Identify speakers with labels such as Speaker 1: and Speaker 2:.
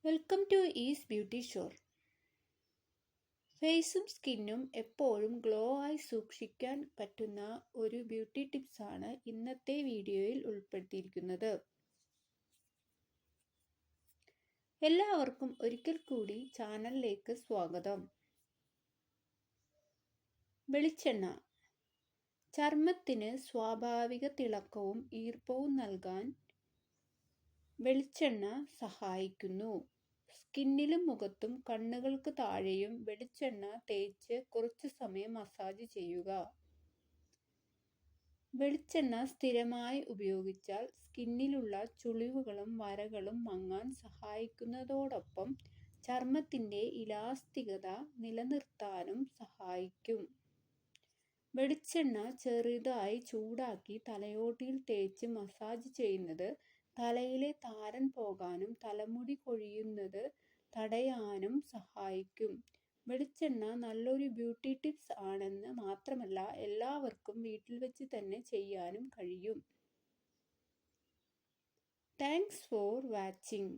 Speaker 1: Welcome to ease beauty shore. ഫേസും സ്കിന്നും എപ്പോഴും ഗ്ലോ ആയി സൂക്ഷിക്കാൻ പറ്റുന്ന ഒരു ബ്യൂട്ടി ടിപ്സാണ് ഇന്നത്തെ വീഡിയോയിൽ ഉൾപ്പെടുത്തിയിരിക്കുന്നത്. എല്ലാവർക്കും ഒരിക്കൽ കൂടി ചാനലിലേക്ക് സ്വാഗതം. വെളിച്ചെണ്ണ ചർമ്മത്തിന് സ്വാഭാവിക തിളക്കവും ഈർപ്പവും നൽകാൻ വെളിച്ചെണ്ണ സഹായിക്കുന്നു. സ്കിന്നിലും മുഖത്തും കണ്ണുകൾക്ക് താഴെയും വെളിച്ചെണ്ണ തേച്ച് കുറച്ചു സമയം മസാജ് ചെയ്യുക. വെളിച്ചെണ്ണ സ്ഥിരമായി ഉപയോഗിച്ചാൽ സ്കിന്നിലുള്ള ചുളിവുകളും വരകളും മങ്ങാൻ സഹായിക്കുന്നതോടൊപ്പം ചർമ്മത്തിന്റെ ഇലാസ്തികത നിലനിർത്താനും സഹായിക്കും. വെളിച്ചെണ്ണ ചെറുതായി ചൂടാക്കി തലയോട്ടിയിൽ തേച്ച് മസാജ് ചെയ്യുന്നത് തലയിലെ താരൻ പോകാനും തലമുടി കൊഴിയുന്നത് തടയാനും സഹായിക്കും. വെളിച്ചെണ്ണ നല്ലൊരു ബ്യൂട്ടി ടിപ്സ് ആണെന്ന് മാത്രമല്ല എല്ലാവർക്കും വീട്ടിൽ വെച്ച് തന്നെ ചെയ്യാനും കഴിയും. Thanks for watching.